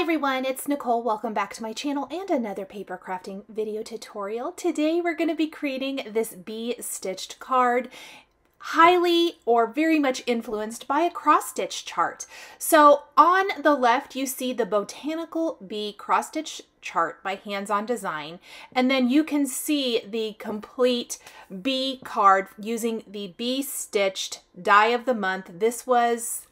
everyone, it's Nicole. Welcome back to my channel and another paper crafting video tutorial. Today we're going to be creating this bee stitched card, highly or very much influenced by a cross stitch chart. So on the left you see the botanical bee cross stitch chart by Hands On Design, and then you can see the complete bee card using the bee stitched die of the month. This was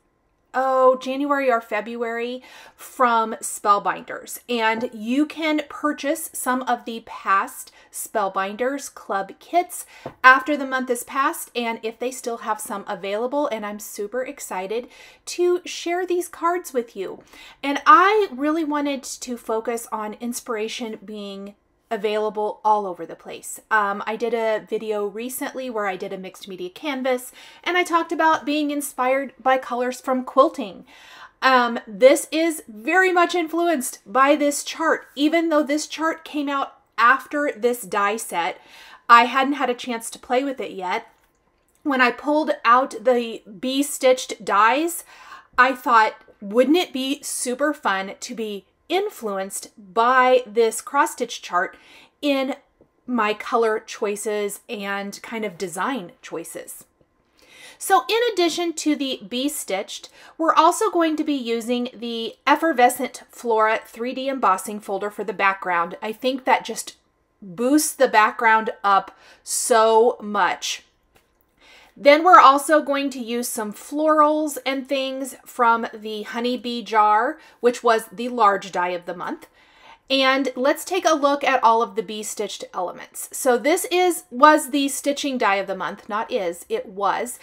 January or February from Spellbinders, and you can purchase some of the past Spellbinders club kits after the month is passed, and if they still have some available, and I'm super excited to share these cards with you. And I really wanted to focus on inspiration being available all over the place. I did a video recently where I did a mixed media canvas and I talked about being inspired by colors from quilting. This is very much influenced by this chart. Even though this chart came out after this die set, I hadn't had a chance to play with it yet. When I pulled out the bee stitched dies, I thought, wouldn't it be super fun to be influenced by this cross stitch chart in my color choices and kind of design choices. So in addition to the bee stitched, we're also going to be using the Efflorescent Flora 3D embossing folder for the background. I think that just boosts the background up so much. Then we're also going to use some florals and things from the honeybee jar, which was the large die of the month. And let's take a look at all of the bee stitched elements. So this was the stitching die of the month, not is, it was.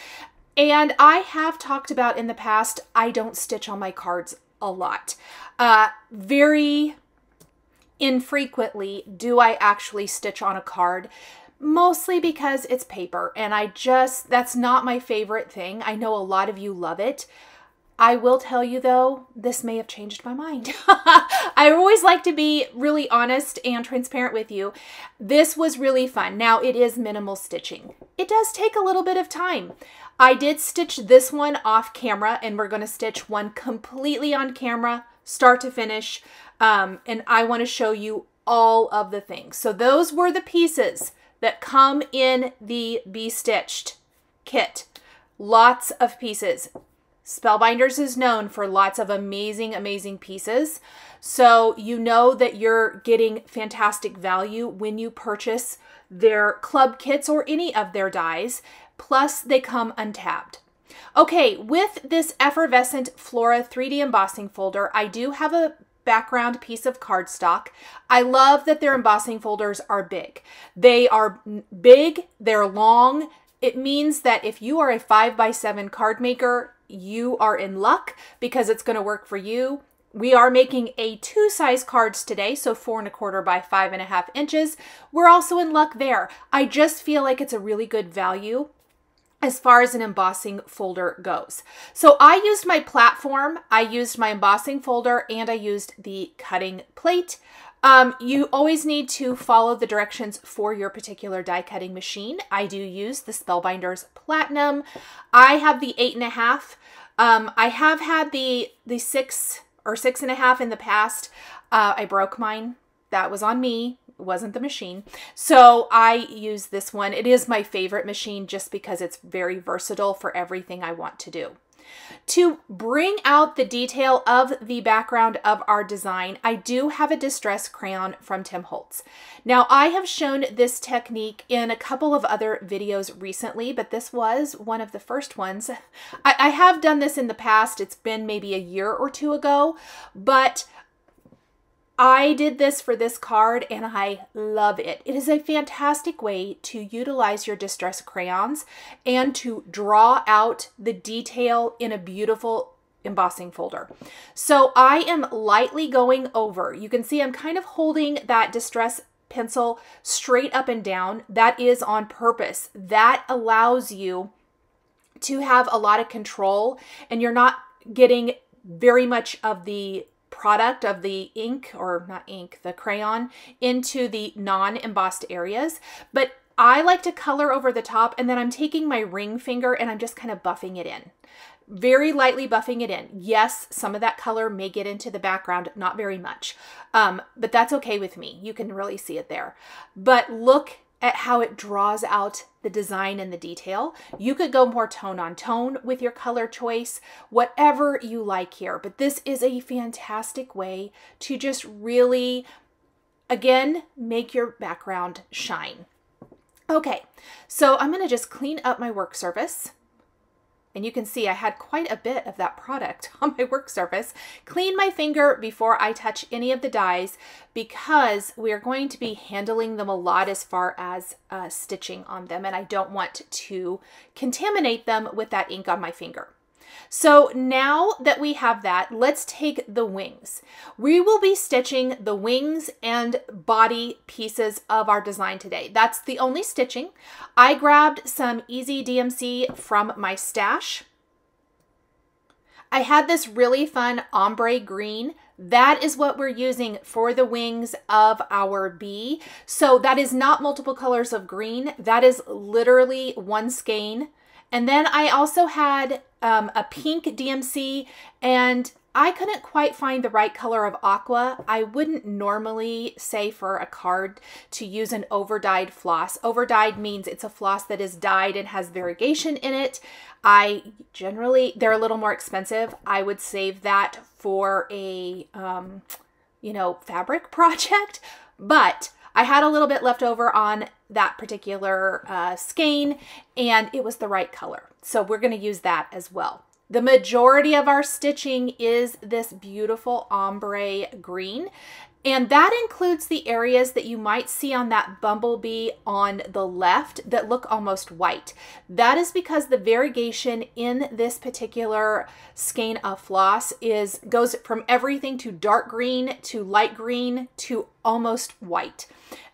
And I have talked about in the past, I don't stitch on my cards a lot. Very infrequently do I actually stitch on a card. Mostly because it's paper and that's not my favorite thing. I know a lot of you love it. I will tell you though, this may have changed my mind. I always like to be really honest and transparent with you. This was really fun. Now it is minimal stitching. It does take a little bit of time. I did stitch this one off camera and we're going to stitch one completely on camera, start to finish. And I want to show you all of the things. So those were the pieces that come in the bee stitched kit. Lots of pieces. Spellbinders is known for lots of amazing, amazing pieces. So you know that you're getting fantastic value when you purchase their club kits or any of their dies. Plus they come untabbed. Okay, with this Efflorescent Flora 3D embossing folder, I do have a background piece of cardstock. I love that their embossing folders are big. They are big, they're long. It means that if you are a 5x7 card maker, you are in luck because it's going to work for you. We are making a 2 size cards today, so 4 1/4 by 5.5 inches. We're also in luck there. I just feel like it's a really good value as far as an embossing folder goes. So I used my platform, I used my embossing folder, and I used the cutting plate. You always need to follow the directions for your particular die cutting machine. I do use the Spellbinders Platinum. I have the 8.5. I have had the 6 or 6.5 in the past. I broke mine. That was on me. Wasn't the machine. So I use this one. It is my favorite machine just because it's very versatile for everything I want to do. To bring out the detail of the background of our design, I do have a distress crayon from Tim Holtz. Now I have shown this technique in a couple of other videos recently, but this was one of the first ones. I have done this in the past. It's been maybe a year or two ago, but I did this for this card and I love it. It is a fantastic way to utilize your distress crayons and to draw out the detail in a beautiful embossing folder. So I am lightly going over. You can see I'm kind of holding that distress pencil straight up and down. That is on purpose. That allows you to have a lot of control and you're not getting very much of the product of the ink, or not ink, the crayon, into the non-embossed areas. But I like to color over the top and then I'm taking my ring finger and I'm just kind of buffing it in. very lightly buffing it in. Yes, some of that color may get into the background, not very much, but that's okay with me. You can really see it there. But look at how it draws out the design and the detail. You could go more tone on tone with your color choice, whatever you like here. But this is a fantastic way to just really, again, make your background shine. Okay, so I'm gonna just clean up my work surface. And you can see I had quite a bit of that product on my work surface. Clean my finger before I touch any of the dies because we are going to be handling them a lot as far as stitching on them, and I don't want to contaminate them with that ink on my finger. So now that we have that, let's take the wings. We will be stitching the wings and body pieces of our design today. That's the only stitching. I grabbed some easy DMC from my stash. I had this really fun ombre green. That is what we're using for the wings of our bee. So that is not multiple colors of green. That is literally one skein. And then I also had a pink DMC, and I couldn't quite find the right color of aqua. I wouldn't normally say for a card to use an over-dyed floss. Over-dyed means it's a floss that is dyed and has variegation in it. They're a little more expensive. I would save that for a, fabric project, but I had a little bit left over on that particular skein, and it was the right color. So we're going to use that as well. The majority of our stitching is this beautiful ombre green, and that includes the areas that you might see on that bumblebee on the left that look almost white. That is because the variegation in this particular skein of floss goes from everything to dark green to light green to almost white.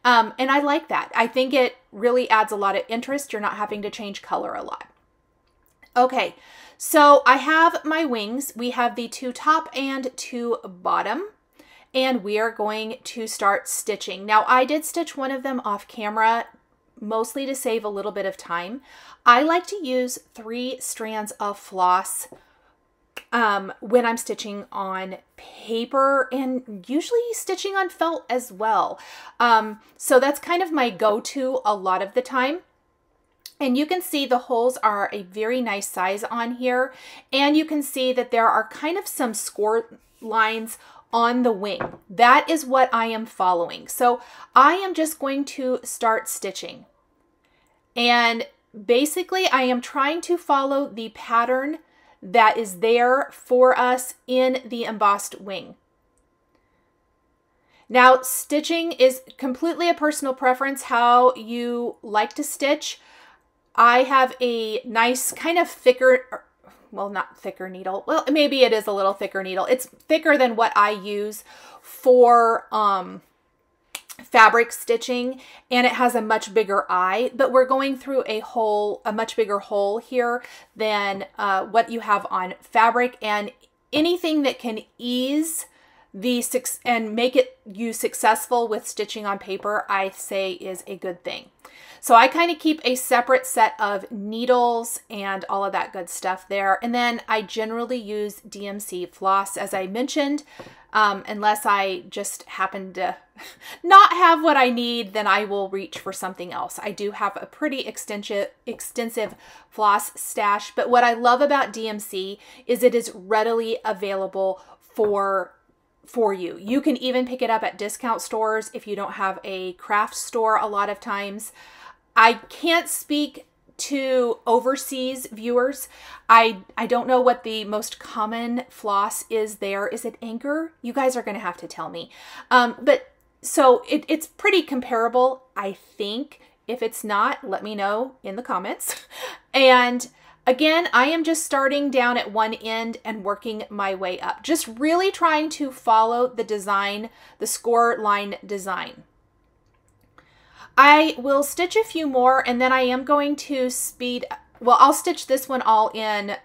And I like that. I think it really adds a lot of interest. You're not having to change color a lot. Okay, so I have my wings. We have the 2 top and 2 bottom, and we are going to start stitching. Now, I did stitch one of them off camera, mostly to save a little bit of time. I like to use 3 strands of floss when I'm stitching on paper, and usually stitching on felt as well. So that's kind of my go-to a lot of the time. And you can see the holes are a very nice size on here. And you can see that there are kind of some score lines on the wing. That is what I am following. So I am just going to start stitching. And basically I am trying to follow the pattern that is there for us in the embossed wing. Now, stitching is completely a personal preference, how you like to stitch. I have a nice kind of thicker, well, not thicker needle. Well, maybe it is a little thicker needle. It's thicker than what I use for fabric stitching, and it has a much bigger eye, but we're going through a much bigger hole here than what you have on fabric, and anything that can ease and make you successful with stitching on paper, I say is a good thing. So I kind of keep a separate set of needles and all of that good stuff there. And then I generally use DMC floss, as I mentioned, unless I just happen to not have what I need, then I will reach for something else. I do have a pretty extensive floss stash, but what I love about DMC is it is readily available for you. You can even pick it up at discount stores if you don't have a craft store a lot of times. I can't speak to overseas viewers. I don't know what the most common floss is there. Is it Anchor? You guys are going to have to tell me. But so it's pretty comparable, I think. If it's not, let me know in the comments. And again, I am just starting down at one end and working my way up. Just really trying to follow the design, the score line design. I will stitch a few more, and then I am going to I'll stitch this one all in.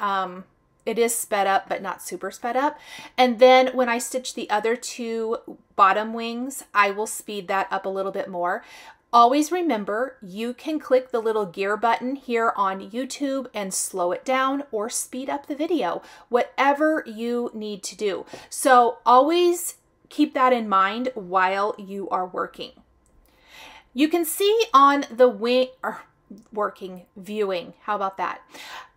It is sped up, but not super sped up. And then when I stitch the other 2 bottom wings, I will speed that up a little bit more. Always remember, you can click the little gear button here on YouTube and slow it down or speed up the video, whatever you need to do. So always keep that in mind while you are working. You can see on the wing, or viewing, how about that?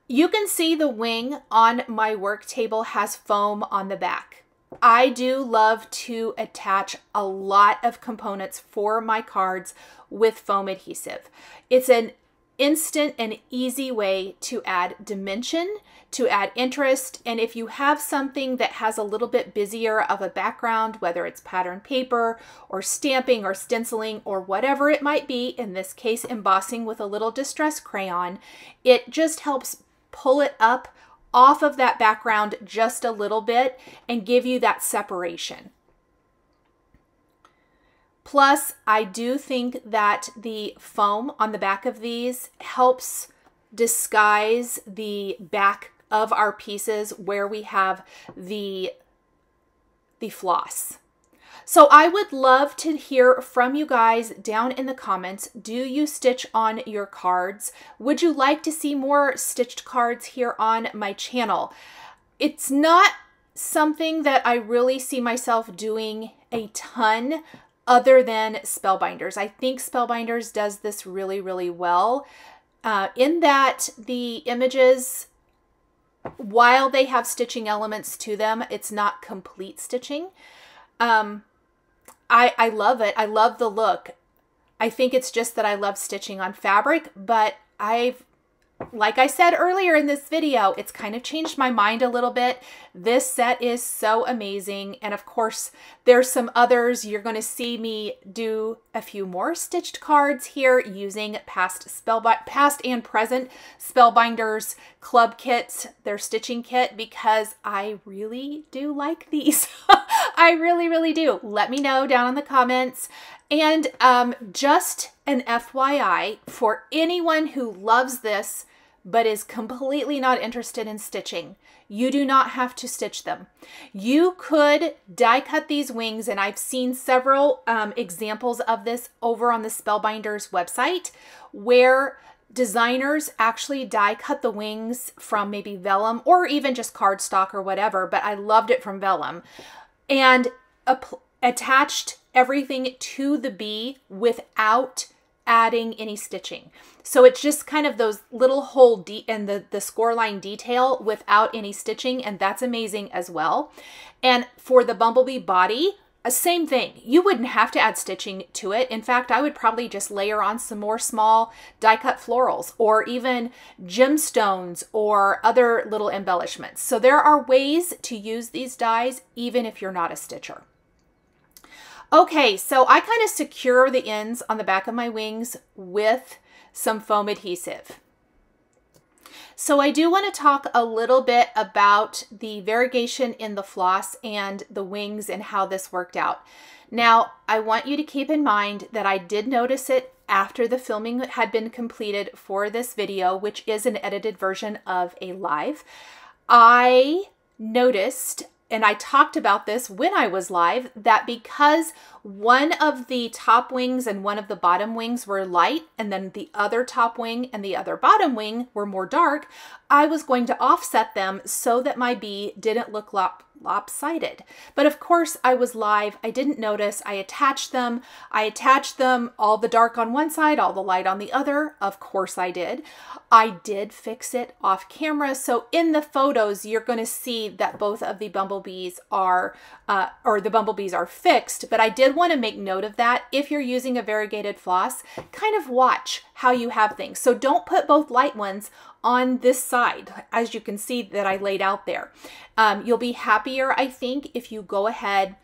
You can see the wing on my work table has foam on the back. I do love to attach a lot of components for my cards with foam adhesive. It's an instant and easy way to add dimension, to add interest, and if you have something that has a little bit busier of a background, whether it's pattern paper or stamping or stenciling or whatever it might be, in this case embossing with a little distress crayon, it just helps pull it up off of that background just a little bit and give you that separation. Plus, I do think that the foam on the back of these helps disguise the back of our pieces where we have the floss. So I would love to hear from you guys down in the comments. Do you stitch on your cards? Would you like to see more stitched cards here on my channel? It's not something that I really see myself doing a ton other than Spellbinders. I think Spellbinders does this really, really well in that the images, while they have stitching elements to them, it's not complete stitching. I love it. I love the look. I think it's just that I love stitching on fabric, but like I said earlier in this video, it's kind of changed my mind a little bit. This set is so amazing. And of course, there's some others. You're going to see me do a few more stitched cards here using past and present Spellbinders club kits, their stitching kit, because I really do like these. I really, really do. Let me know down in the comments. And just an FYI, for anyone who loves this but is completely not interested in stitching, you do not have to stitch them. You could die cut these wings, and I've seen several examples of this over on the Spellbinders website where designers actually die cut the wings from maybe vellum or even just cardstock or whatever, but I loved it from vellum, and attached everything to the bee without adding any stitching. So it's just kind of those little hole and the score line detail without any stitching, and that's amazing as well. And for the bumblebee body, same thing. You wouldn't have to add stitching to it. In fact, I would probably just layer on some more small die cut florals or even gemstones or other little embellishments. So there are ways to use these dies even if you're not a stitcher. Okay, so I kind of secure the ends on the back of my wings with some foam adhesive. So I do want to talk a little bit about the variegation in the floss and the wings and how this worked out. Now, I want you to keep in mind that I did notice it after the filming had been completed for this video, which is an edited version of a live. I noticed, and I talked about this when I was live, that because one of the top wings and one of the bottom wings were light, and then the other top wing and the other bottom wing were more dark, I was going to offset them so that my bee didn't look lopsided. But of course, I was live. I didn't notice. I attached them. All the dark on one side, all the light on the other. Of course I did. I did fix it off camera. So in the photos, you're going to see that both of the bumblebees are, fixed, but I did want to make note of that. If you're using a variegated floss, kind of watch how you have things. So don't put both light ones on this side, as you can see that I laid out there. You'll be happier, I think, if you go ahead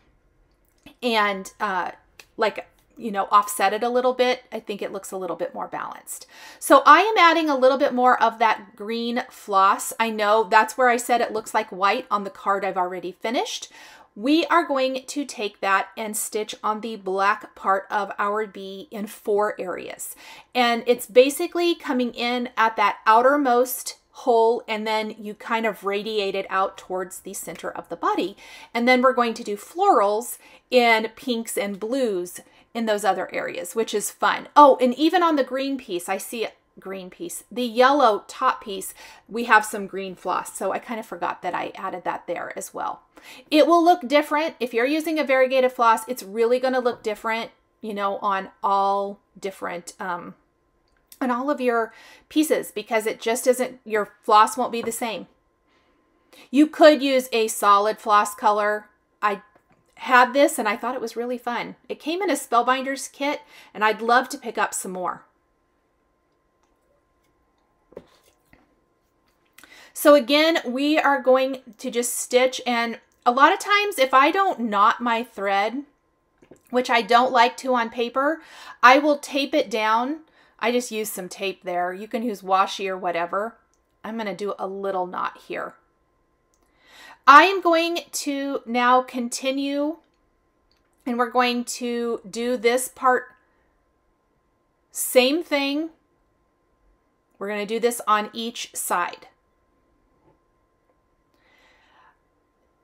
and offset it a little bit. I think it looks a little bit more balanced. So I am adding a little bit more of that green floss. I know that's where I said it looks like white on the card I've already finished. We are going to take that and stitch on the black part of our bee in 4 areas. And it's basically coming in at that outermost hole, and then you kind of radiate it out towards the center of the body. And then we're going to do florals in pinks and blues in those other areas, which is fun. Oh, and even on the green piece, I see it. Green piece, the yellow top piece, we have some green floss. So I kind of forgot that I added that there as well. It will look different. If you're using a variegated floss, it's really going to look different, you know, on all different, on all of your pieces, because it just isn't, your floss won't be the same. You could use a solid floss color. I had this and I thought it was really fun. It came in a Spellbinders kit and I'd love to pick up some more. So again, we are going to just stitch, and a lot of times if I don't knot my thread, which I don't like to on paper, I will tape it down. I just use some tape there. You can use washi or whatever. I'm going to do a little knot here. I am going to now continue, and we're going to do this part. Same thing. We're going to do this on each side.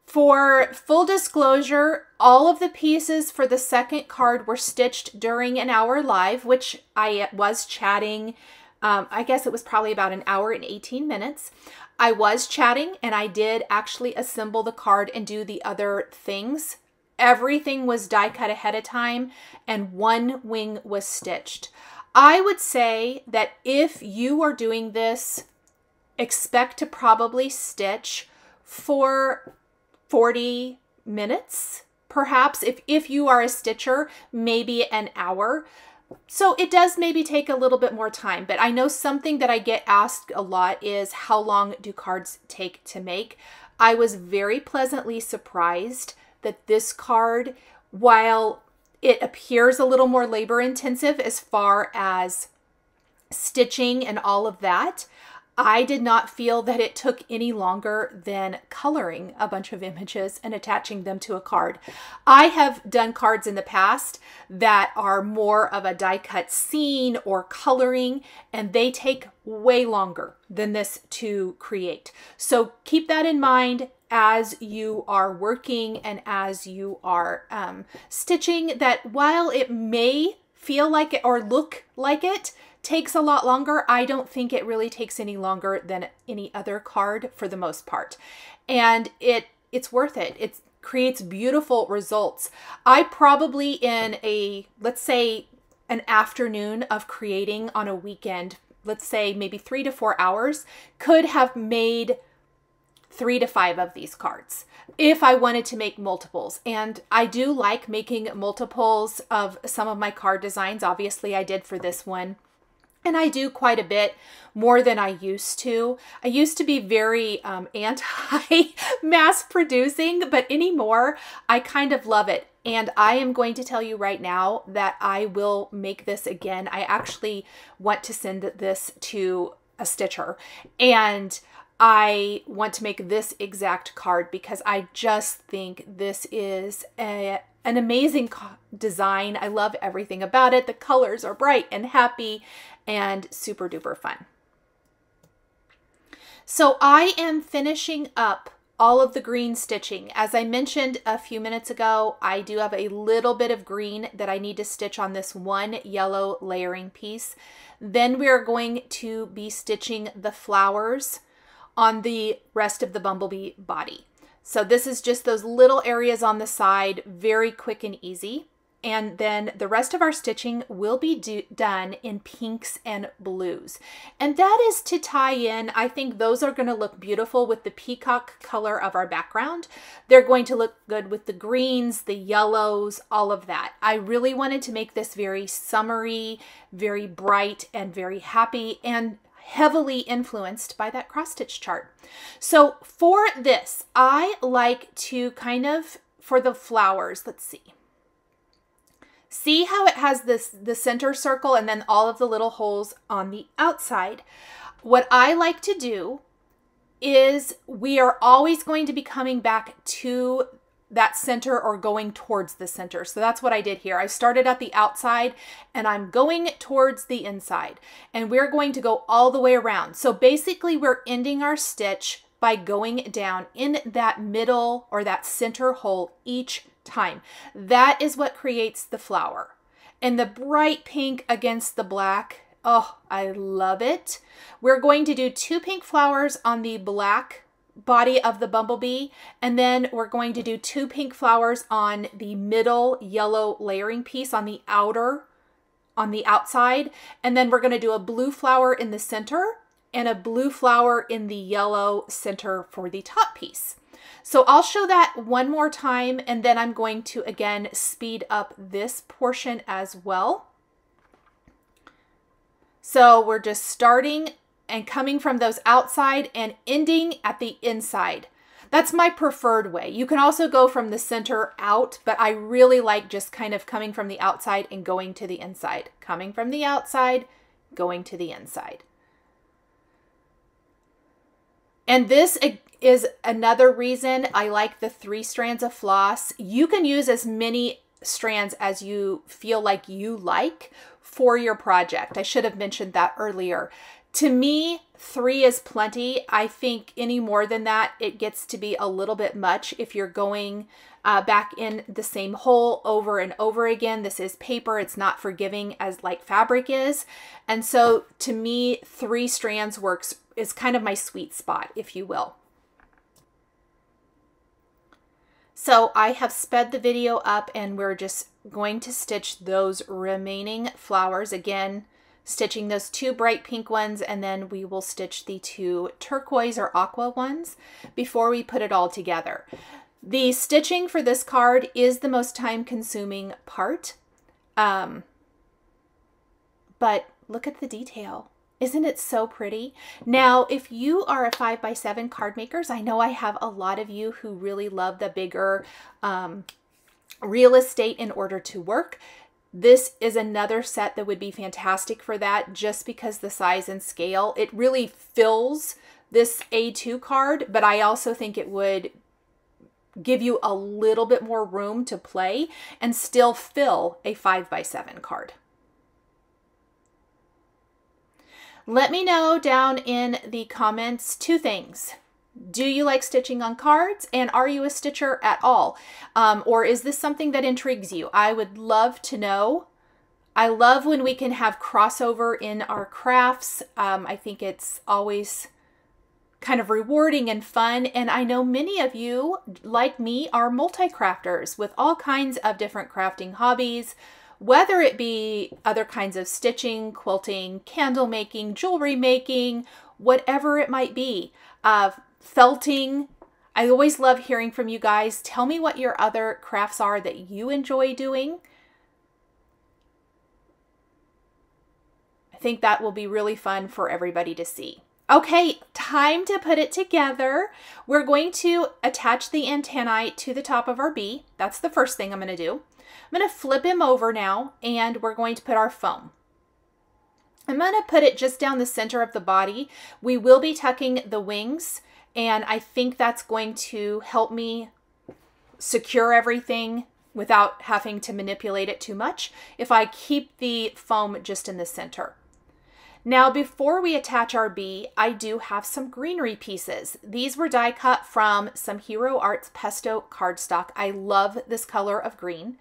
For full disclosure, all of the pieces for the second card were stitched during an hour live, which I was chatting. I guess it was probably about an hour and 18 minutes. I was chatting and I did actually assemble the card and do the other things. Everything was die cut ahead of time and one wing was stitched. I would say that if you are doing this, expect to probably stitch for 40 minutes, perhaps. If you are a stitcher, maybe an hour. So it does maybe take a little bit more time, but I know something that I get asked a lot is how long do cards take to make? I was very pleasantly surprised that this card, while it appears a little more labor intensive as far as stitching and all of that, I did not feel that it took any longer than coloring a bunch of images and attaching them to a card. I have done cards in the past that are more of a die cut scene or coloring, and they take way longer than this to create. So keep that in mind as you are working and as you are stitching, that while it may feel like it or look like it takes a lot longer, I don't think it really takes any longer than any other card for the most part. And it's worth it. It creates beautiful results. I probably in a, let's say an afternoon of creating on a weekend, let's say maybe 3 to 4 hours, could have made 3 to 5 of these cards if I wanted to make multiples. And I do like making multiples of some of my card designs. Obviously I did for this one. And I do quite a bit more than I used to. I used to be very anti-mass producing, but anymore, I kind of love it. And I am going to tell you right now that I will make this again. I actually want to send this to a stitcher, and I want to make this exact card because I just think this is an amazing design. I love everything about it. The colors are bright and happy and super duper fun. So I am finishing up all of the green stitching. As I mentioned a few minutes ago, I do have a little bit of green that I need to stitch on this one yellow layering piece. Then we are going to be stitching the flowers on the rest of the bumblebee body. So this is just those little areas on the side, very quick and easy. And then the rest of our stitching will be done in pinks and blues. And that is to tie in, I think those are going to look beautiful with the peacock color of our background. They're going to look good with the greens, the yellows, all of that. I really wanted to make this very summery, very bright, and very happy, and heavily influenced by that cross stitch chart. So for this, I like to kind of, for the flowers, let's see. See how it has the center circle and then all of the little holes on the outside? What I like to do is we are always going to be coming back to that center or going towards the center. So that's what I did here. I started at the outside and I'm going towards the inside, and we're going to go all the way around. So basically we're ending our stitch by going down in that middle or that center hole each time. That is what creates the flower. and the bright pink against the black. Oh, I love it. We're going to do 2 pink flowers on the black body of the bumblebee, and then we're going to do 2 pink flowers on the middle yellow layering piece on the outside, and then we're going to do a blue flower in the center and a blue flower in the yellow center for the top piece. So I'll show that one more time, and then I'm going to again speed up this portion as well. So we're just starting and coming from those outside and ending at the inside. That's my preferred way. You can also go from the center out, but I really like just kind of coming from the outside and going to the inside. Coming from the outside, going to the inside. And this is another reason I like the 3 strands of floss. You can use as many strands as you feel like you like for your project. I should have mentioned that earlier. To me, 3 is plenty. I think any more than that, it gets to be a little bit much if you're going back in the same hole over and over again. This is paper. It's not forgiving as like fabric is. And so to me, 3 strands is kind of my sweet spot, if you will. So I have sped the video up, and we're just going to stitch those remaining flowers again, stitching those 2 bright pink ones, and then we will stitch the 2 turquoise or aqua ones before we put it all together. The stitching for this card is the most time-consuming part, but look at the detail. Isn't it so pretty? Now, if you are a 5x7 card makers, I know I have a lot of you who really love the bigger real estate in order to work. This is another set that would be fantastic for that, just because the size and scale. It really fills this A2 card, but I also think it would give you a little bit more room to play and still fill a 5x7 card. Let me know down in the comments 2 things. Do you like stitching on cards, and are you a stitcher at all? Or is this something that intrigues you? I would love to know. I love when we can have crossover in our crafts. I think it's always kind of rewarding and fun. And I know many of you, like me, are multi-crafters with all kinds of different crafting hobbies, whether it be other kinds of stitching, quilting, candle making, jewelry making, whatever it might be. Felting. I always love hearing from you guys. Tell me what your other crafts are that you enjoy doing. I think that will be really fun for everybody to see. Okay, time to put it together. We're going to attach the antennae to the top of our bee. That's the first thing I'm going to do. I'm going to flip him over now, and we're going to put our foam. I'm going to put it just down the center of the body. We will be tucking the wings, and I think that's going to help me secure everything without having to manipulate it too much if I keep the foam just in the center. Now, before we attach our bee, I do have some greenery pieces. These were die cut from some Hero Arts Pesto cardstock. I love this color of green.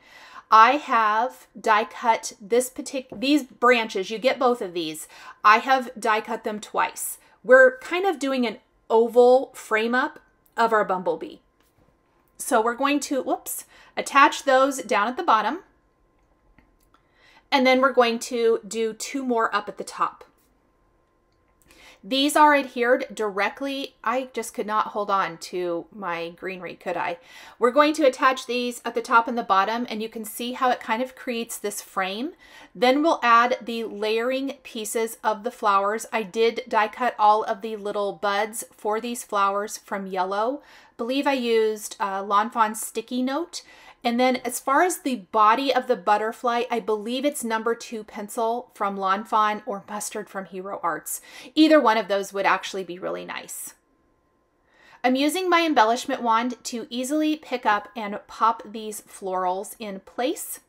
I have die cut these branches. You get both of these. I have die cut them twice. We're kind of doing an oval frame up of our bumblebee. So we're going to, attach those down at the bottom. And then we're going to do 2 more up at the top. These are adhered directly. I just could not hold on to my greenery, could I? We're going to attach these at the top and the bottom, and you can see how it kind of creates this frame. Then we'll add the layering pieces of the flowers. I did die cut all of the little buds for these flowers from yellow. I believe I used Lawn Fawn sticky note. And then as far as the body of the butterfly, I believe it's number 2 pencil from Lawn Fawn or mustard from Hero Arts. Either one of those would actually be really nice. I'm using my embellishment wand to easily pick up and pop these florals in place.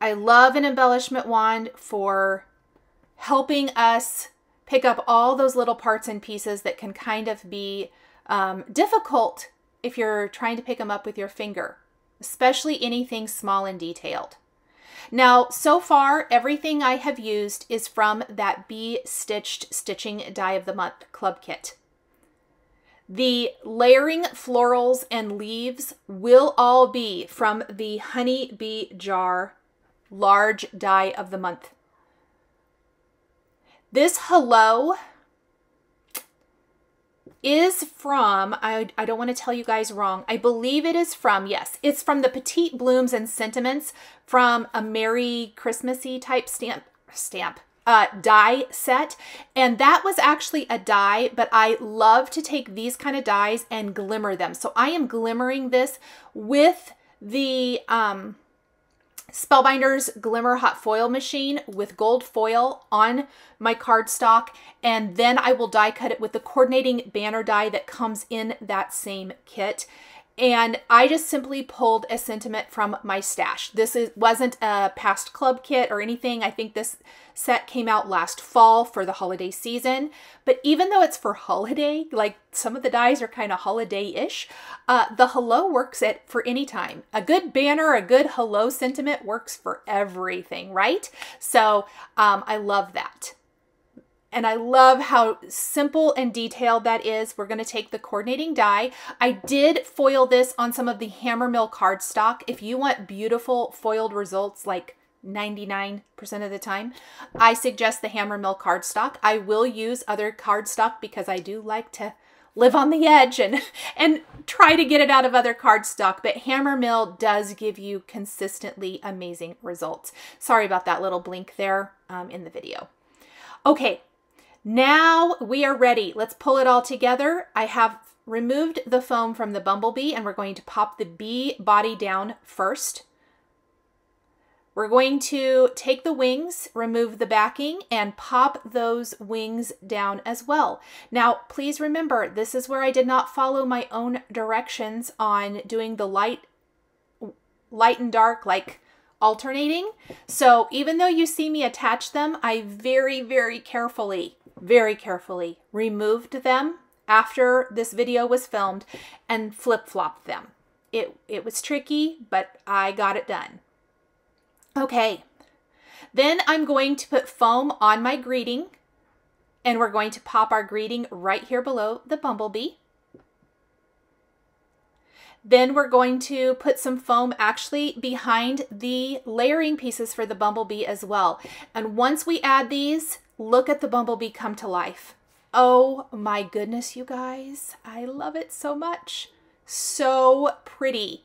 I love an embellishment wand for helping us pick up all those little parts and pieces that can kind of be difficult if you're trying to pick them up with your finger. especially anything small and detailed. Now, so far, everything I have used is from that Bee Stitched Stitching Die of the Month Club Kit. The layering florals and leaves will all be from the Honey Bee Jar Large Die of the Month. This Hello is from, I don't want to tell you guys wrong, I believe it is from, yes, it's from the Petite Blooms and Sentiments from a Merry Christmassy type die set. And that was actually a die, but I love to take these kind of dies and glimmer them. So I am glimmering this with the Spellbinders Glimmer Hot Foil machine with gold foil on my cardstock, and then I will die cut it with the coordinating banner die that comes in that same kit. And I just simply pulled a sentiment from my stash. This wasn't a past club kit or anything. I think this set came out last fall for the holiday season. But even though it's for holiday, like some of the dies are kind of holiday-ish, the hello works for any time. A good banner, a good hello sentiment works for everything, right? So I love that. And I love how simple and detailed that is. We're going to take the coordinating die. I did foil this on some of the Hammermill cardstock. If you want beautiful foiled results like 99% of the time, I suggest the Hammermill cardstock. I will use other cardstock because I do like to live on the edge and try to get it out of other cardstock. But Hammermill does give you consistently amazing results. Sorry about that little blink there in the video. Okay. Now we are ready. Let's pull it all together. I have removed the foam from the bumblebee and we're going to pop the bee body down first. We're going to take the wings, remove the backing, and pop those wings down as well. Now, please remember, this is where I did not follow my own directions on doing the light and dark, like alternating. So even though you see me attach them, I very, very carefully removed them after this video was filmed and flip-flopped them. It was tricky, but I got it done. Okay, then I'm going to put foam on my greeting, and we're going to pop our greeting right here below the bumblebee. Then we're going to put some foam actually behind the layering pieces for the bumblebee as well. And once we add these, look at the bumblebee come to life. Oh my goodness, you guys. I love it so much. So pretty.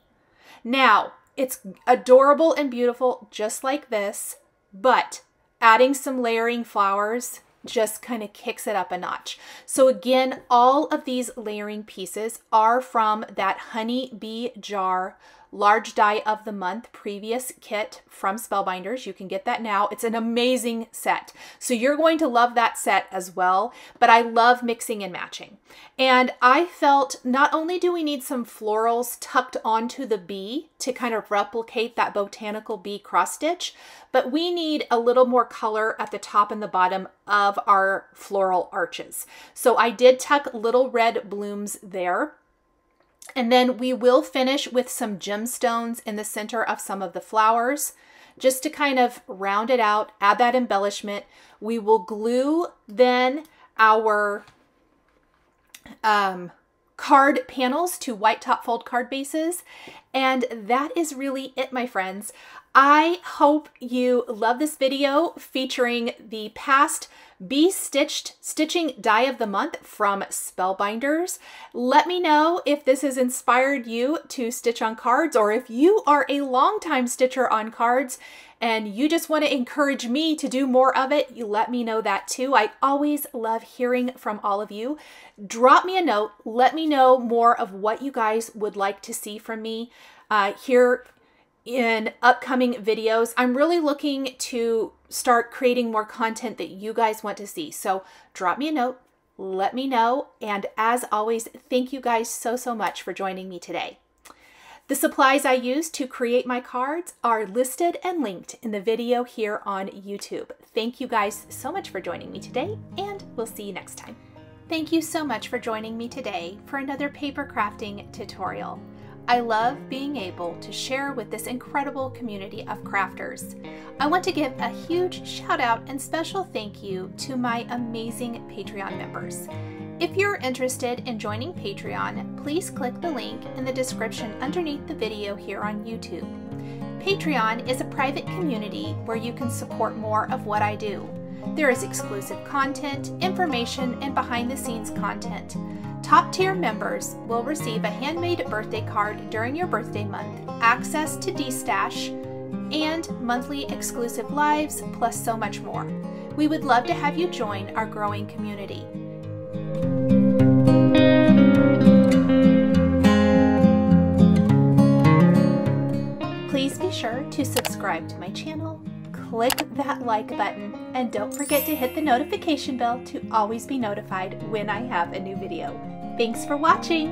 Now, it's adorable and beautiful just like this, but adding some layering flowers just kind of kicks it up a notch. So again, all of these layering pieces are from that Honey Bee Jar Large Die of the Month previous kit from Spellbinders. You can get that now. It's an amazing set. So you're going to love that set as well, but I love mixing and matching. And I felt not only do we need some florals tucked onto the bee to kind of replicate that botanical bee cross stitch, but we need a little more color at the top and the bottom of our floral arches. So I did tuck little red blooms there. And then we will finish with some gemstones in the center of some of the flowers, just to kind of round it out, add that embellishment. We will glue then our card panels to white top fold card bases. And that is really it, my friends. I hope you love this video featuring the past Bee Stitching Die of the Month from Spellbinders. Let me know if this has inspired you to stitch on cards, or if you are a longtime stitcher on cards and you just want to encourage me to do more of it. You let me know that too. I always love hearing from all of you. Drop me a note. Let me know more of what you guys would like to see from me here in upcoming videos. I'm really looking to start creating more content that you guys want to see. So drop me a note, let me know. And as always, thank you guys so much for joining me today. The supplies I use to create my cards are listed and linked in the video here on YouTube. Thank you guys so much for joining me today, and we'll see you next time. Thank you so much for joining me today for another paper crafting tutorial. I love being able to share with this incredible community of crafters. I want to give a huge shout out and special thank you to my amazing Patreon members. If you're interested in joining Patreon, please click the link in the description underneath the video here on YouTube. Patreon is a private community where you can support more of what I do. There is exclusive content, information, and behind-the-scenes content. Top-tier members will receive a handmade birthday card during your birthday month, access to D-Stash, and monthly exclusive lives, plus so much more. We would love to have you join our growing community. Please be sure to subscribe to my channel, click that like button, and don't forget to hit the notification bell to always be notified when I have a new video. Thanks for watching!